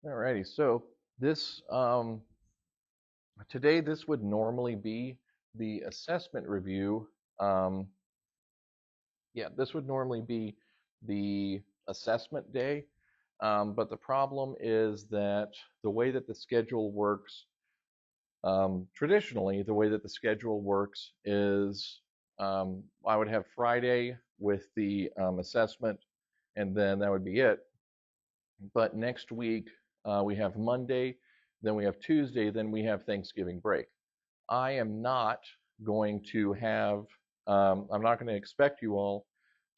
Alrighty, so this today this would normally be the assessment review. Um, yeah, this would normally be the assessment day, but the problem is that the way that the schedule works, traditionally, the way that the schedule works is I would have Friday with the assessment, and then that would be it. But next week, we have Monday, then we have Tuesday, then we have Thanksgiving break. I am not going to have, I'm not going to expect you all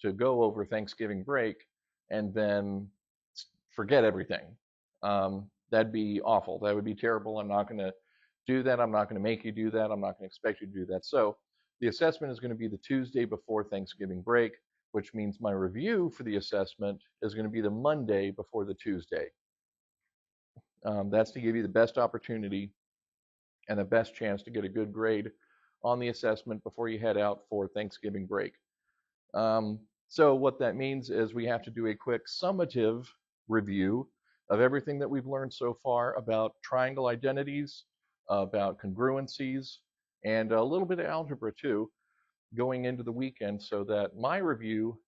to go over Thanksgiving break and then forget everything. That'd be awful. That would be terrible. I'm not going to do that. I'm not going to make you do that. I'm not going to expect you to do that. So the assessment is going to be the Tuesday before Thanksgiving break, which means my review for the assessment is going to be the Monday before the Tuesday. That's to give you the best opportunity and the best chance to get a good grade on the assessment before you head out for Thanksgiving break. So what that means is we have to do a quick summative review of everything that we've learned so far about triangle identities, about congruencies, and a little bit of algebra too, going into the weekend so that my review,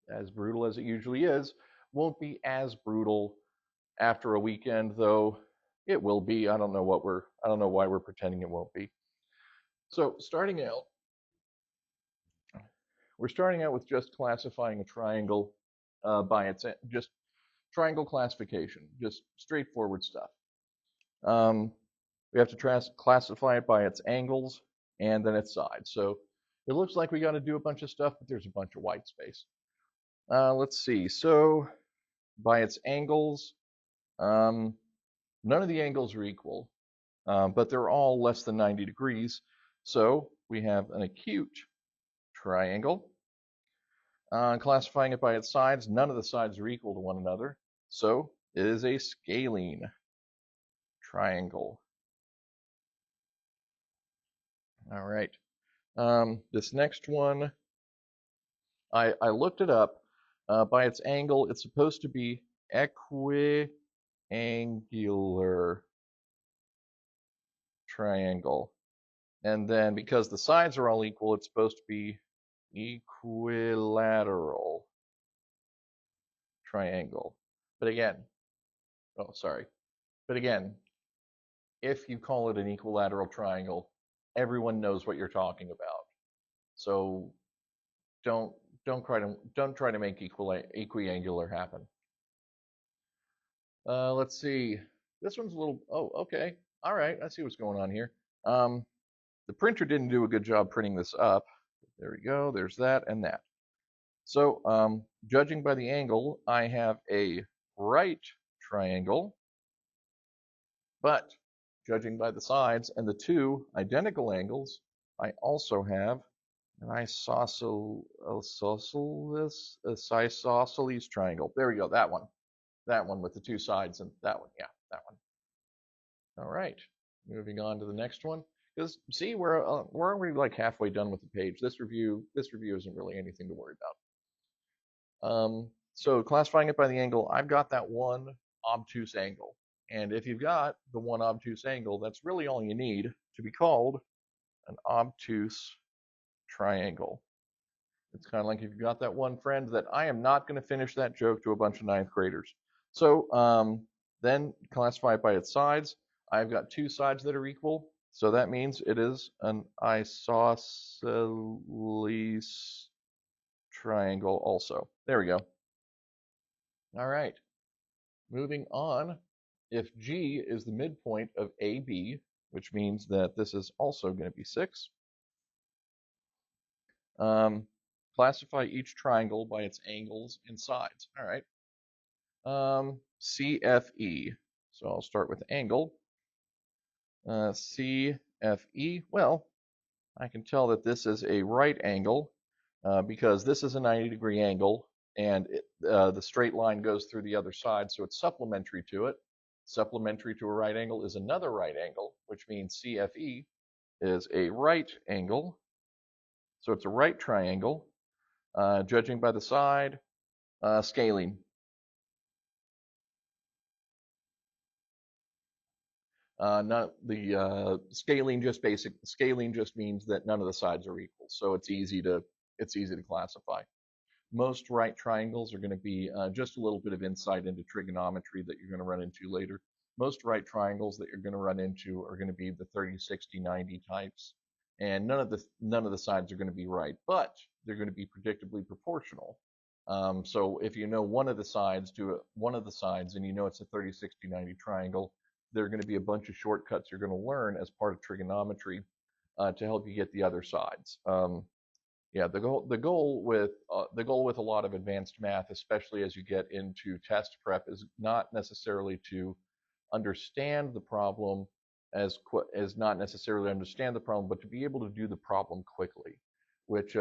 as brutal as it usually is, won't be as brutal after a weekend, though it will be. I don't know why we're pretending it won't be. So we're starting out with just classifying a triangle by its just triangle classification, just straightforward stuff. Um, we have to classify it by its angles and then its sides. So it looks like we got to do a bunch of stuff, but there's a bunch of white space. Let's see. So by its angles, um, none of the angles are equal, but they're all less than 90 degrees. So we have an acute triangle. Classifying it by its sides, none of the sides are equal to one another. So it is a scalene triangle. All right. This next one, I looked it up. By its angle, it's supposed to be equiangular triangle. And then because the sides are all equal, it's supposed to be equilateral triangle. But again, oh, sorry. But again, if you call it an equilateral triangle, everyone knows what you're talking about. So don't don't try to make equiangular happen. Let's see. This one's a little. Oh, okay. All right. I see what's going on here. Um, the printer didn't do a good job printing this up. There we go. There's that and that. So, judging by the angle, I have a right triangle, but judging by the sides and the two identical angles, I also have an isosceles triangle. There we go. That one. That one with the two sides and that one. Yeah, that one. All right. Moving on to the next one. Because see, we're already like halfway done with the page. This review isn't really anything to worry about. So classifying it by the angle, I've got that one obtuse angle. And if you've got the one obtuse angle, that's really all you need to be called an obtuse triangle. It's kind of like if you've got that one friend that I am not going to finish that joke to a bunch of ninth graders. So then classify it by its sides. I've got two sides that are equal. So that means it is an isosceles triangle also. There we go. All right. Moving on. If G is the midpoint of AB, which means that this is also going to be 6, um, classify each triangle by its angles and sides. All right. CFE. So I'll start with angle. CFE. Well, I can tell that this is a right angle because this is a 90-degree angle and the straight line goes through the other side, so it's supplementary to it. Supplementary to a right angle is another right angle, which means CFE is a right angle. So it's a right triangle. Judging by the side, scalene. Not the scaling just basic scaling just means that none of the sides are equal, so it's easy to classify. Most right triangles are going to be just a little bit of insight into trigonometry that you're going to run into later. Most right triangles that you're going to run into are going to be the 30, 60, 90 types, and none of the sides are going to be right, but they're going to be predictably proportional. So if you know one of the sides, one of the sides, and you know it's a 30, 60, 90 triangle, there are going to be a bunch of shortcuts you're going to learn as part of trigonometry to help you get the other sides. Yeah, the goal with a lot of advanced math, especially as you get into test prep, is not necessarily to understand the problem as not necessarily understand the problem, but to be able to do the problem quickly, which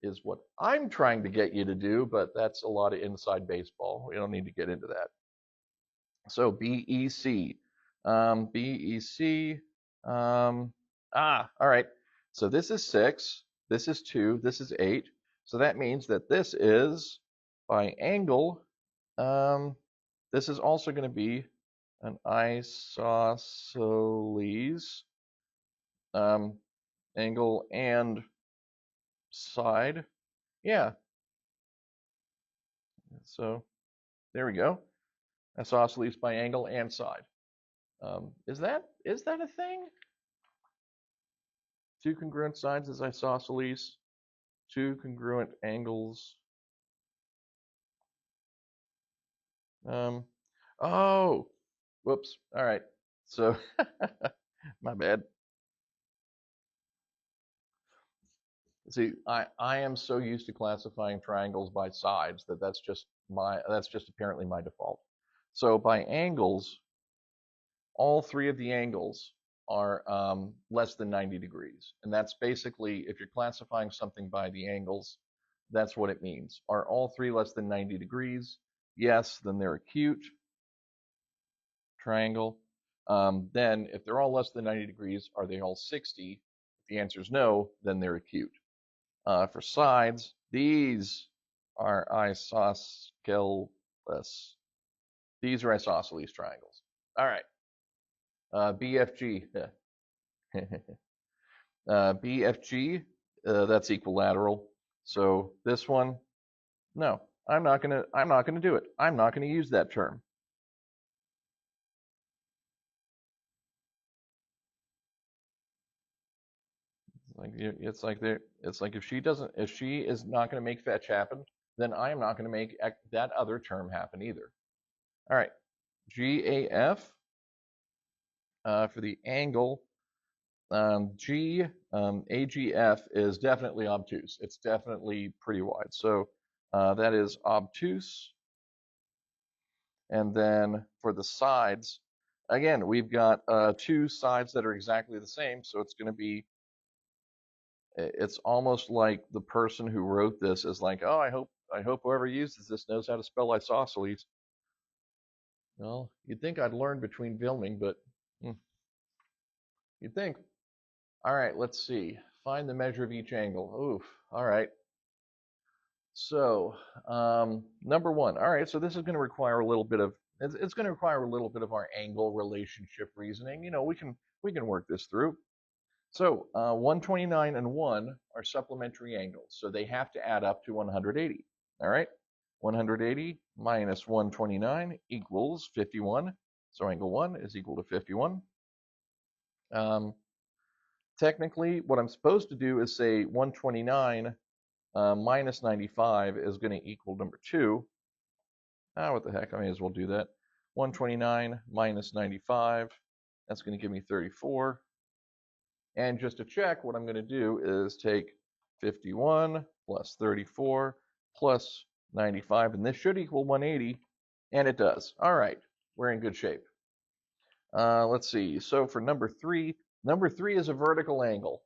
is what I'm trying to get you to do. But that's a lot of inside baseball. We don't need to get into that. So BEC, BEC. All right. So this is 6, this is 2, this is 8. So that means that this is by angle. Um, this is also going to be an isosceles angle and side. Yeah. So there we go. Isosceles by angle and side. Is that a thing? Two congruent sides is isosceles. Two congruent angles. Um, oh, whoops. All right. So, my bad. See, I am so used to classifying triangles by sides that that's just apparently my default. So by angles, all three of the angles are less than 90 degrees. And that's basically, if you're classifying something by the angles, that's what it means. Are all three less than 90 degrees? Yes, then they're acute triangle. Then if they're all less than 90 degrees, are they all 60? If the answer is no, then they're acute. For sides, these are isosceles. These are isosceles triangles. All right. BFG. BFG, that's equilateral. So this one, no, I'm not gonna do it. I'm not gonna use that term. It's like if she is not gonna make fetch happen, then I am not gonna make that other term happen either. All right, GAF for the angle. AGF is definitely obtuse. It's definitely pretty wide. So that is obtuse. And then for the sides, again, we've got two sides that are exactly the same. So it's going to be, it's almost like the person who wrote this is like, oh, I hope whoever uses this knows how to spell isosceles. Well, you'd think I'd learn between filming, but you'd think. All right, let's see. Find the measure of each angle. Oof. All right. So, number one. All right. So this is going to require a little bit of it's going to require a little bit of our angle relationship reasoning. You know, we can work this through. So 129 and 1 are supplementary angles, so they have to add up to 180. All right. 180 minus 129 equals 51. So angle 1 is equal to 51. Technically, what I'm supposed to do is say 129 minus 95 is going to equal number 2. What the heck, I may as well do that. 129 minus 95, that's going to give me 34. And just to check, what I'm going to do is take 51 plus 34 plus 95, and this should equal 180, and it does. All right, we're in good shape. Let's see, so for number 3 is a vertical angle.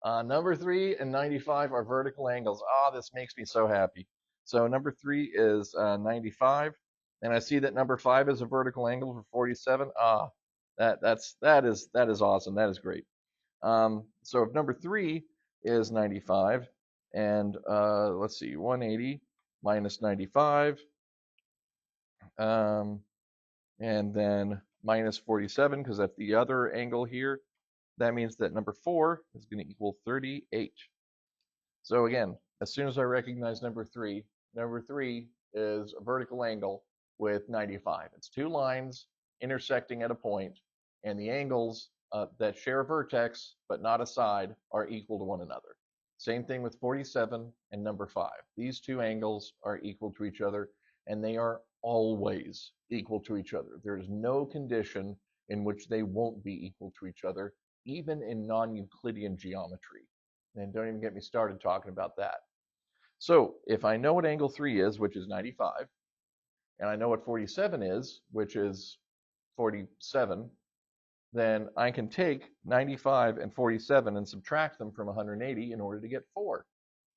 Number 3 and 95 are vertical angles. Oh, this makes me so happy. So number 3 is 95, and I see that number 5 is a vertical angle for 47. That is awesome. That is great. So if number 3 is 95, and let's see, 180 minus 95, and then minus 47, because that's the other angle here. That means that number 4 is going to equal 38. So again, as soon as I recognize number 3 is a vertical angle with 95. It's two lines intersecting at a point, and the angles that share a vertex but not a side are equal to one another. Same thing with 47 and number 5. These two angles are equal to each other, and they are always equal to each other. There is no condition in which they won't be equal to each other, even in non-Euclidean geometry. And don't even get me started talking about that. So if I know what angle 3 is, which is 95, and I know what 47 is, which is 47, then I can take 95 and 47 and subtract them from 180 in order to get 4.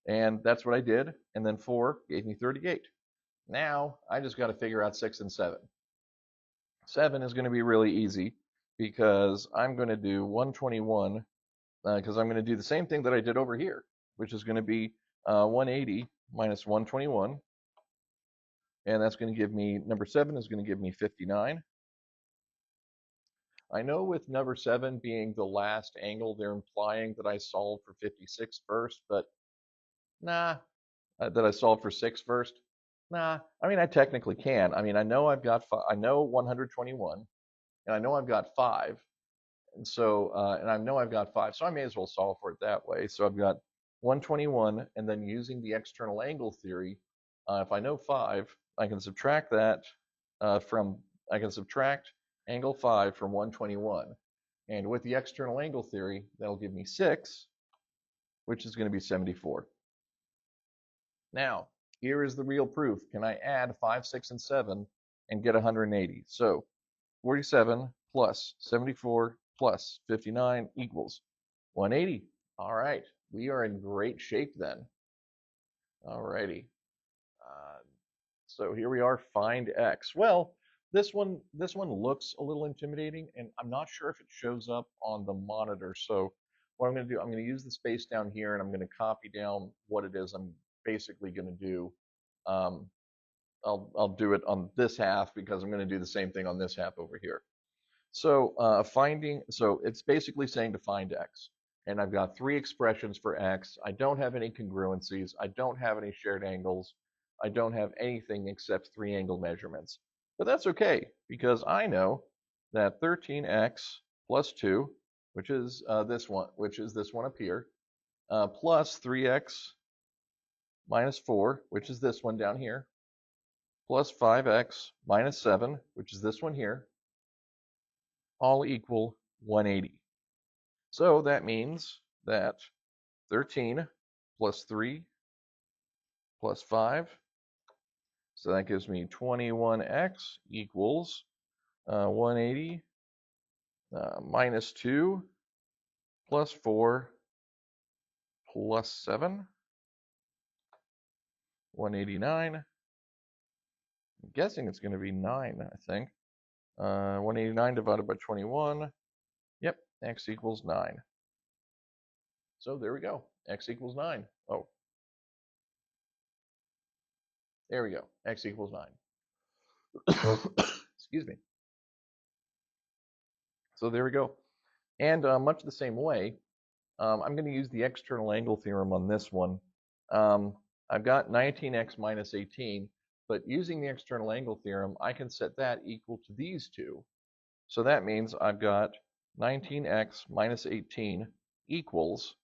And that's what I did, and then 4 gave me 38. Now I just got to figure out 6 and 7. 7 is going to be really easy because I'm going to do 121 because I'm going to do the same thing that I did over here, which is going to be 180 minus 121. And that's going to give me, number 7 is going to give me 59. I know with number 7 being the last angle, they're implying that I solve for 56 first, but nah, that I solve for 6 first. Nah, I mean, I technically can. I mean, I know I've got, I know 121, and I know I've got 5. And so, and I know I've got 5, so I may as well solve for it that way. So I've got 121, and then using the external angle theory, if I know 5, I can subtract that I can subtract angle 5 from 121. And with the external angle theory, that'll give me 6, which is going to be 74. Now, here is the real proof. Can I add 5, 6, and 7 and get 180? So 47 plus 74 plus 59 equals 180. All right, we are in great shape then. All righty. So here we are, find x. Well, this one looks a little intimidating, and I'm not sure if it shows up on the monitor. So what I'm going to do, I'm going to use the space down here, and I'm going to copy down what it is I'm basically going to do. I'll do it on this half because I'm going to do the same thing on this half over here. So so it's basically saying to find x. And I've got 3 expressions for x. I don't have any congruencies. I don't have any shared angles. I don't have anything except 3 angle measurements. But that's okay, because I know that 13x plus 2, which is this one up here, plus 3x minus 4, which is this one down here, plus 5x minus 7, which is this one here, all equal 180. So that means that 13 plus 3 plus 5, so that gives me 21x equals 180 minus 2 plus 4 plus 7, 189. I'm guessing it's going to be 9, I think. 189 divided by 21. Yep, x equals 9. So there we go. X equals 9. Oh, there we go. X equals 9. Excuse me. So there we go. And much the same way, I'm going to use the external angle theorem on this one. I've got 19x minus 18, but using the external angle theorem, I can set that equal to these two. So that means I've got 19x minus 18 equals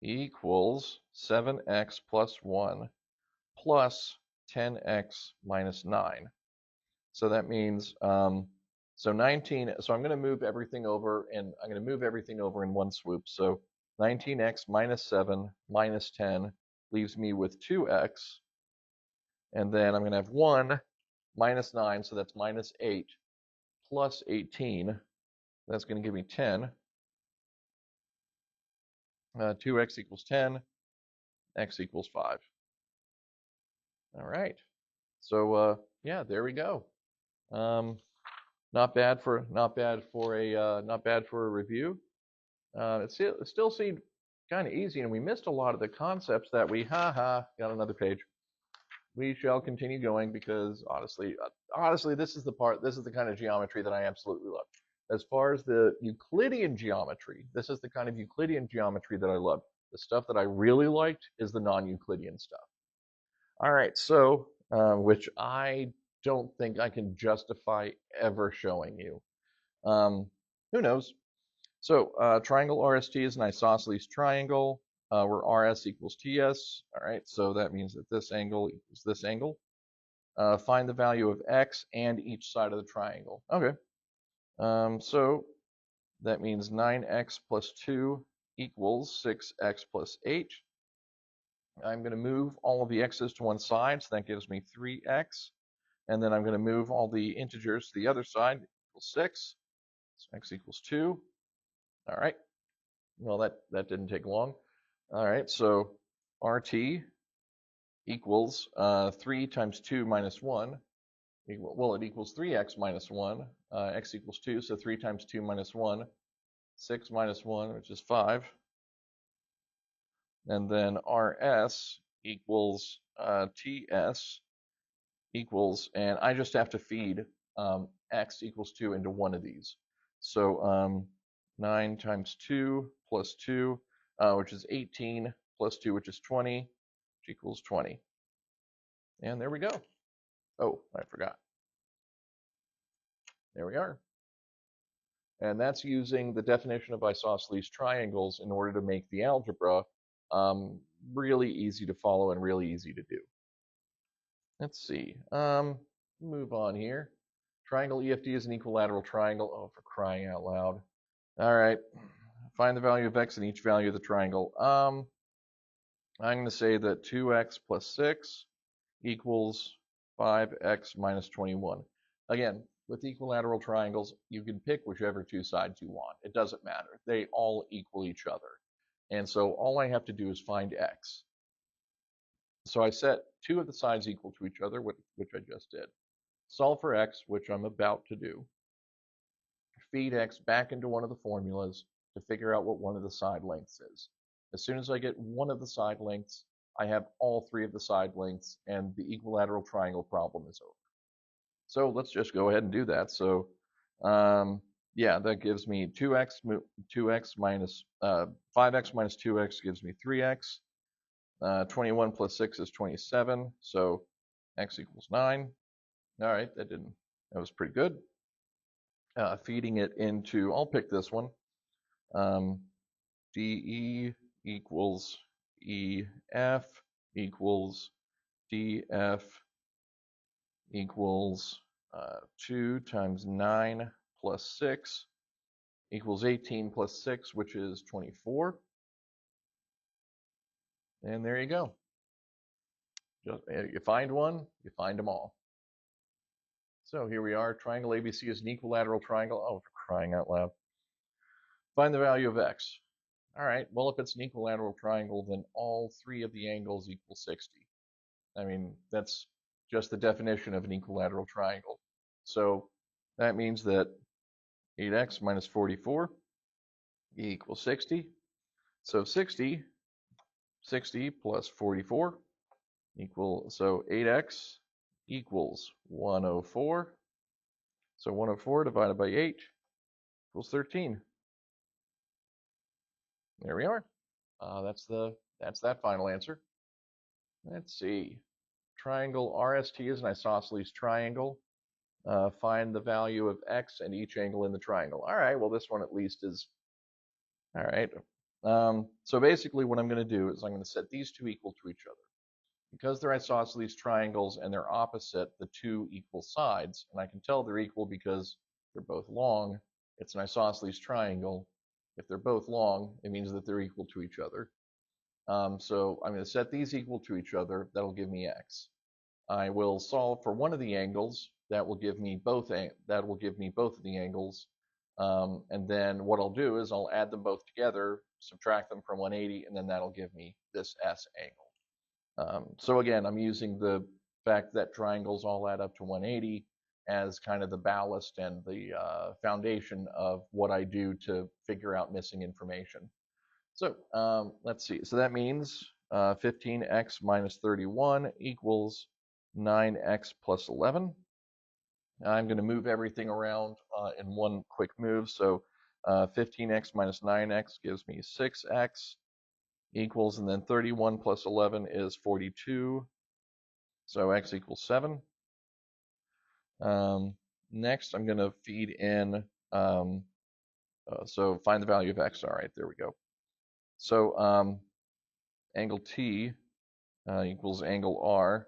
7x plus 1 plus 10x minus 9. So that means so 19. So I'm going to move everything over, and I'm going to move everything over in one swoop. So 19x minus 7 minus 10 leaves me with 2x, and then I'm going to have 1 minus 9, so that's minus 8 plus 18. That's going to give me 10. 2x equals 10. X equals 5. All right. So yeah, there we go. Not bad for a review. It still seemed kind of easy, and we missed a lot of the concepts that we got another page. we shall continue going because honestly, this is the kind of geometry that I absolutely love. As far as the Euclidean geometry, this is the kind of Euclidean geometry that I love. The stuff that I really liked is the non-Euclidean stuff. All right, so which I don't think I can justify ever showing you. Who knows? So triangle RST is an isosceles triangle where RS equals TS. All right, so that means that this angle equals this angle. Find the value of x and each side of the triangle. Okay, so that means 9x plus 2 equals 6x plus 8. I'm going to move all of the x's to one side, so that gives me 3x. And then I'm going to move all the integers to the other side, equals 6. So x equals 2. All right. Well, that didn't take long. All right, so RT equals 3 times 2 minus 1. Well, it equals 3x minus 1. X equals 2, so 3 times 2 minus 1. 6 minus 1, which is 5. And then RS equals TS equals, and I just have to feed x equals 2 into one of these. So 9 times 2 plus 2, which is 18, plus 2, which is 20, which equals 20. And there we go. Oh, I forgot. There we are. And that's using the definition of isosceles triangles in order to make the algebra really easy to follow and really easy to do. Let's see. Move on here. Triangle EFD is an equilateral triangle. Oh, for crying out loud. All right. Find the value of x in each value of the triangle. I'm going to say that 2x plus 6 equals 5x minus 21. Again, with equilateral triangles, you can pick whichever two sides you want. It doesn't matter. They all equal each other. And so all I have to do is find x. So I set two of the sides equal to each other, which I just did. Solve for x, which I'm about to do. Feed x back into one of the formulas to figure out what one of the side lengths is. As soon as I get one of the side lengths, I have all three of the side lengths, and the equilateral triangle problem is over. So let's just go ahead and do that. So yeah, that gives me 2x minus 5x minus 2x gives me 3x. 21 plus 6 is 27, so x equals 9. All right, that was pretty good. Feeding it into, I'll pick this one. DE equals EF equals DF equals 2 times 9 plus 6 equals 18 plus 6, which is 24. And there you go. You find one, you find them all. So here we are. Triangle ABC is an equilateral triangle. Oh, for crying out loud. Find the value of x. All right, well, if it's an equilateral triangle, then all three of the angles equal 60. I mean, that's just the definition of an equilateral triangle. So that means that 8x minus 44 equals 60. So 60 plus 44 so 8x equals 104. So 104 divided by 8 equals 13. There we are. That's that final answer. Let's see. Triangle RST is an isosceles triangle. Find the value of x and each angle in the triangle. All right, well, this one at least is, all right. So basically what I'm going to do is I'm going to set these two equal to each other. Because they're isosceles triangles and they're opposite the two equal sides, and I can tell they're equal because they're both long, it's an isosceles triangle. If they're both long, it means that they're equal to each other. So I'm going to set these equal to each other. That'll give me x. I will solve for one of the angles. That will give me both of the angles. And then what I'll do is I'll add them both together, subtract them from 180, and then that'll give me this S angle. So again, I'm using the fact that triangles all add up to 180 as kind of the ballast and the foundation of what I do to figure out missing information. So let's see. So that means 15x minus 31 equals 9x plus 11. I'm going to move everything around in one quick move. So 15x minus 9x gives me 6x equals, and then 31 plus 11 is 42. So x equals 7. Next, I'm going to feed in, so find the value of x. All right, there we go. So angle T equals angle R.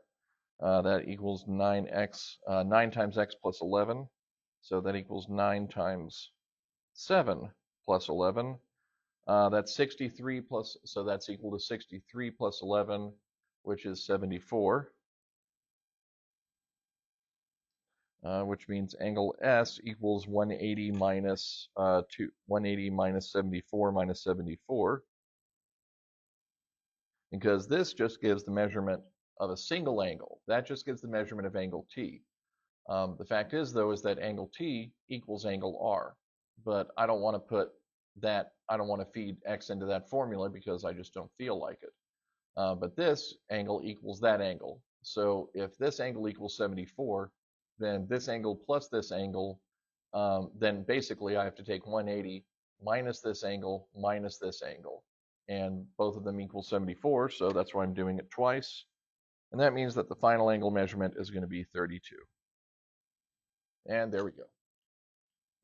That equals 9x, 9 times x plus 11. So that equals 9 times 7 plus 11. That's 63 plus, so that's equal to 63 plus 11, which is 74. Which means angle S equals 180 minus 180 minus 74 minus 74. Because this just gives the measurement of a single angle. That just gives the measurement of angle T. The fact is, though, is that angle T equals angle R. But I don't want to put that, I don't want to feed X into that formula because I just don't feel like it. But this angle equals that angle. So if this angle equals 74, then this angle plus this angle, then basically I have to take 180 minus this angle minus this angle. And both of them equal 74, so that's why I'm doing it twice. And that means that the final angle measurement is going to be 32. And there we go.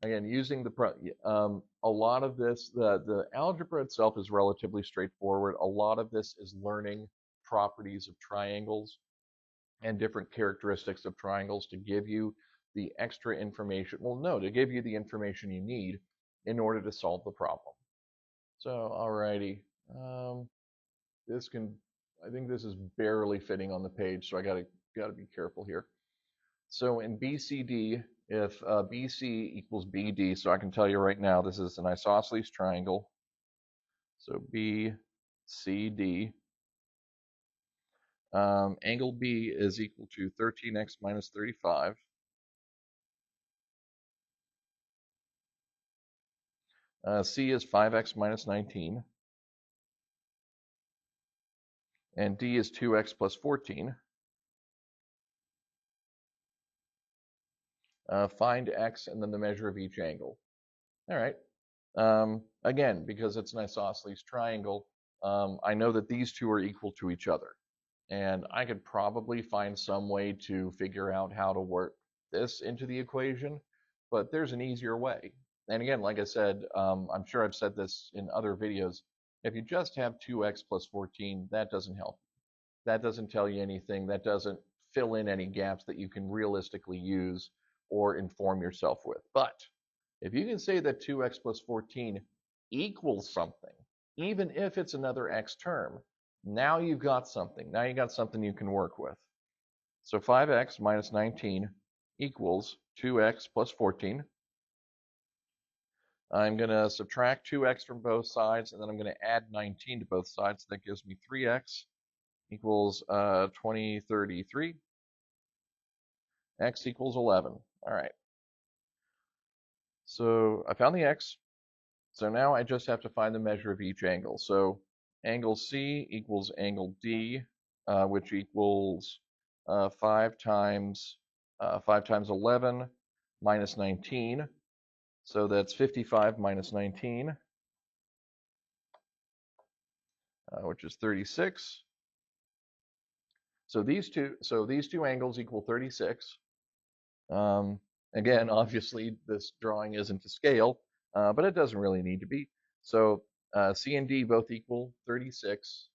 Again, using a lot of this, the algebra itself is relatively straightforward. A lot of this is learning properties of triangles and different characteristics of triangles to give you the extra information. Well, no, to give you the information you need in order to solve the problem. So, alrighty, I think this is barely fitting on the page, so I gotta be careful here. So in BCD, if BC equals BD, so I can tell you right now, this is an isosceles triangle. So BCD. Angle B is equal to 13x minus 35. C is 5x minus 19. And D is 2x plus 14. Find x and then the measure of each angle. All right. Again, because it's an isosceles triangle, I know that these two are equal to each other. And I could probably find some way to figure out how to work this into the equation, but there's an easier way. And again, like I said, I'm sure I've said this in other videos, if you just have 2x plus 14, that doesn't help. That doesn't tell you anything. That doesn't fill in any gaps that you can realistically use or inform yourself with. But if you can say that 2x plus 14 equals something, even if it's another x term, now you've got something. Now you got something you can work with. So 5x minus 19 equals 2x plus 14. I'm going to subtract 2x from both sides, and then I'm going to add 19 to both sides. That gives me 3x equals 2033. X equals 11. All right. So I found the x. So now I just have to find the measure of each angle. So angle C equals angle D, which equals 5 times 11 minus 19. So that's 55 minus 19, which is 36. So these two angles equal 36. Again, obviously this drawing isn't to scale, but it doesn't really need to be. So C and D both equal 36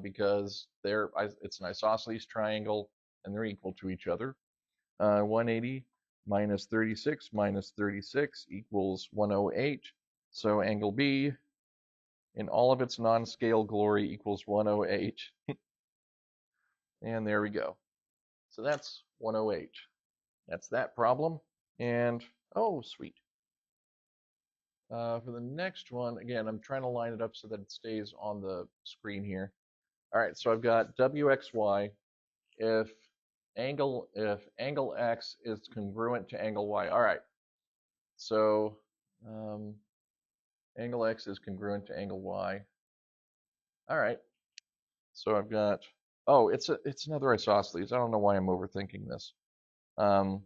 because it's an isosceles triangle and they're equal to each other. 180 minus 36 equals 108. So angle B in all of its non-scale glory equals 108. And there we go. So that's 108. That's that problem. And, oh, sweet. For the next one, again, I'm trying to line it up so that it stays on the screen here. All right, so I've got WXY if angle X is congruent to angle Y. All right, so angle X is congruent to angle Y. All right, so I've got Oh, it's another isosceles. I don't know why I'm overthinking this. Um,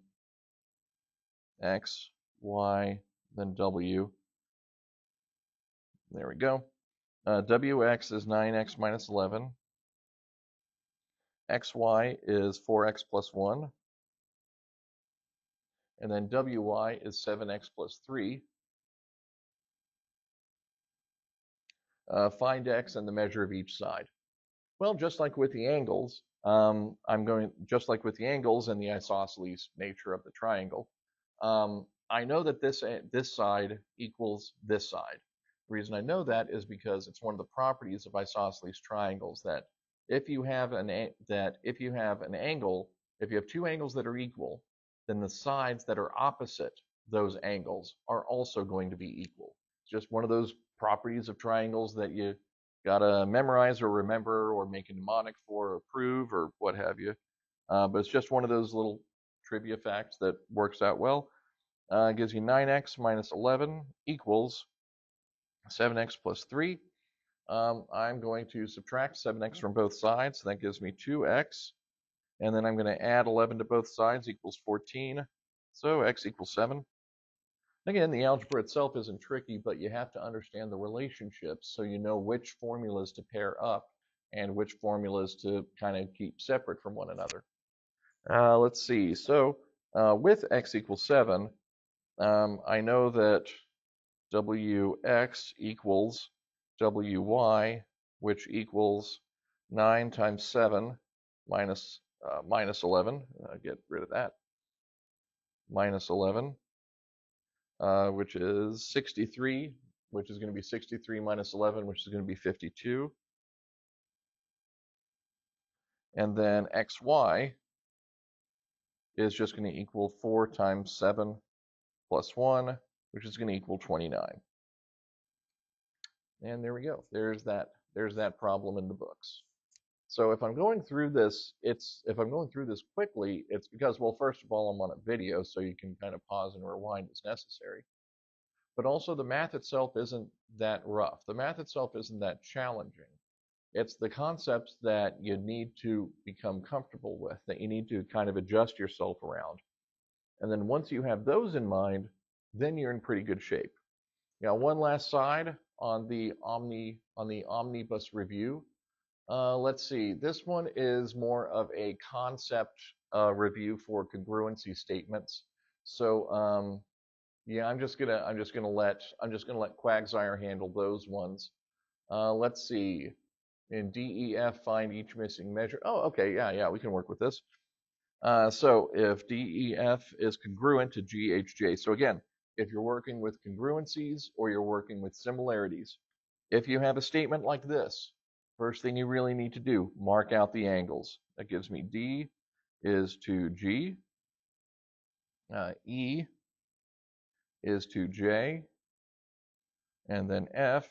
X, Y, then W. There we go. WX is 9x minus 11. XY is 4x plus 1. And then WY is 7x plus 3. Find x and the measure of each side. Well, just like with the angles, just like with the angles and the isosceles nature of the triangle, I know that this side equals this side. The reason I know that is because it's one of the properties of isosceles triangles that if you have an angle, if you have two angles that are equal, then the sides that are opposite those angles are also going to be equal. It's just one of those properties of triangles that you gotta memorize or remember or make a mnemonic for or prove or what have you. But it's just one of those little trivia facts that works out well. Gives you 9x minus 11 equals 7x plus 3. I'm going to subtract 7x from both sides. So that gives me 2x. And then I'm going to add 11 to both sides equals 14. So x equals 7. Again, the algebra itself isn't tricky, but you have to understand the relationships so you know which formulas to pair up and which formulas to kind of keep separate from one another. Let's see. So with x equals 7, I know that wx equals wy, which equals 9 times 7 minus 11. Get rid of that. Minus 11. Which is 63, which is going to be 63 minus 11, which is going to be 52. And then xy is just going to equal 4 times 7 plus 1, which is going to equal 29. And there we go. There's that problem in the books. So if I'm going through this, quickly, it's because, well, first of all, I'm on a video, so you can kind of pause and rewind as necessary. But also the math itself isn't that rough. The math itself isn't that challenging. It's the concepts that you need to become comfortable with, that you need to kind of adjust yourself around. And then once you have those in mind, then you're in pretty good shape. Now, one last side on the omnibus review. Let's see. This one is more of a concept review for congruency statements. So yeah, I'm just gonna let Quagsire handle those ones. Let's see. In DEF, find each missing measure. Oh, okay, yeah, we can work with this. So if DEF is congruent to GHJ, so again, if you're working with congruencies or you're working with similarities, if you have a statement like this, first thing you really need to do, mark out the angles. That gives me D is to G, E is to J, and then F,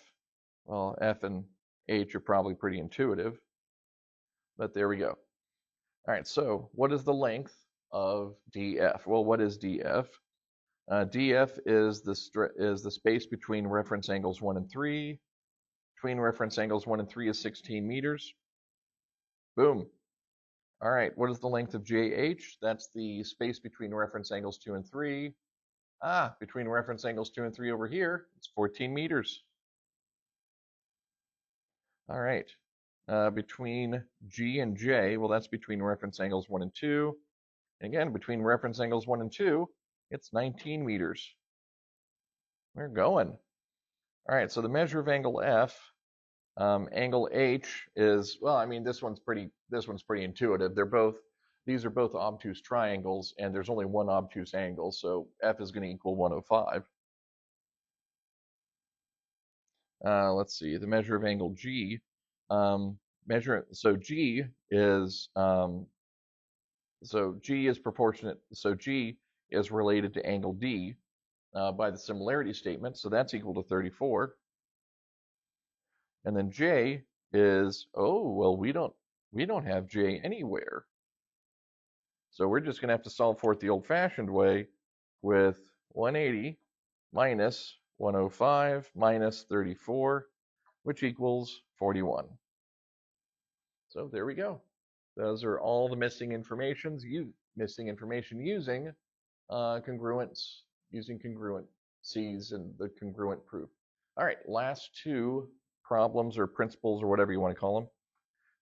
well, F and H are probably pretty intuitive, but there we go. All right, so what is the length of DF? Well, what is DF? DF is the space between reference angles 1 and 3. Between reference angles 1 and 3 is 16 meters. Boom. All right, what is the length of JH? That's the space between reference angles 2 and 3. Between reference angles 2 and 3 over here, it's 14 meters. All right. Between G and J, well, that's between reference angles 1 and 2. And again, between reference angles 1 and 2, it's 19 meters. We're going. All right, so the measure of angle F, angle H is, well, I mean, this one's pretty intuitive. These are both obtuse triangles, and there's only one obtuse angle, so F is going to equal 105. Let's see, the measure of angle G, G is proportionate, so G is related to angle D by the similarity statement, so that's equal to 34. And then J is, oh, well, we don't have J anywhere. So we're just going to have to solve for it the old-fashioned way with 180 minus 105 minus 34, which equals 41. So there we go. Those are all the missing information using congruence, using congruencies and the congruent proof. All right, last two problems or principles or whatever you want to call them.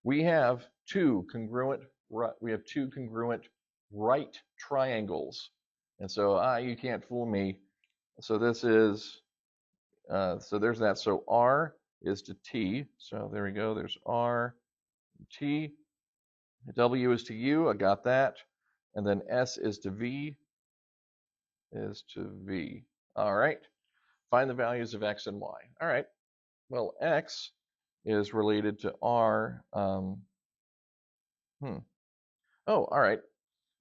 We have two congruent right triangles, and so you can't fool me. So this is so there's that. So R is to T. So there we go. There's R, T. W is to U. I got that. And then S is to V. All right. Find the values of X and Y. All right. Well, X is related to R. Oh, all right.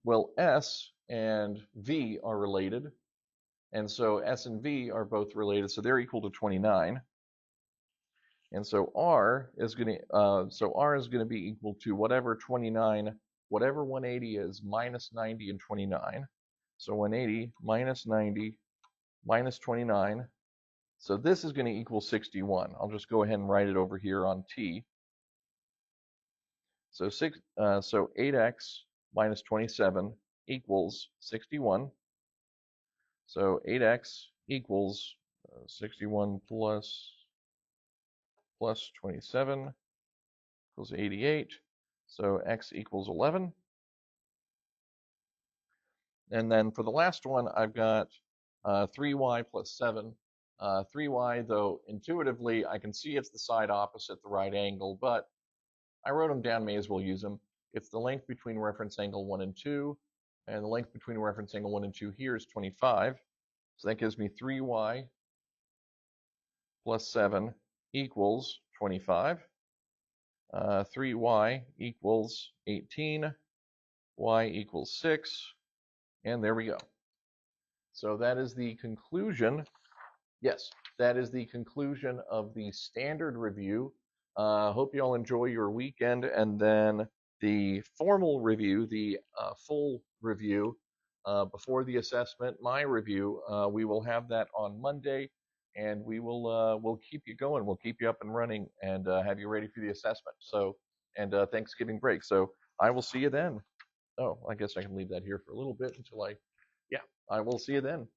Well, S and V are related. And so S and V are both related. So they're equal to 29. And so R is going to be equal to whatever 29, whatever 180 is minus 90 and 29. So 180 minus 90 minus 29. So this is going to equal 61. I'll just go ahead and write it over here on T. So 8x minus 27 equals 61. So 8x equals 61 plus 27 equals 88. So x equals 11. And then for the last one, I've got 3y plus 7. 3y, though intuitively I can see it's the side opposite the right angle, but I wrote them down, may as well use them. It's the length between reference angle 1 and 2, and the length between reference angle 1 and 2 here is 25. So that gives me 3y plus 7 equals 25. 3y equals 18. Y equals 6. And there we go. So that is the conclusion. Yes, that is the conclusion of the standard review. Hope you all enjoy your weekend, and then the formal review, the full review before the assessment, my review, we will have that on Monday, and we'll keep you going. We'll keep you up and running, and have you ready for the assessment. So, and Thanksgiving break. So I will see you then. Oh, I guess I can leave that here for a little bit until yeah, I will see you then.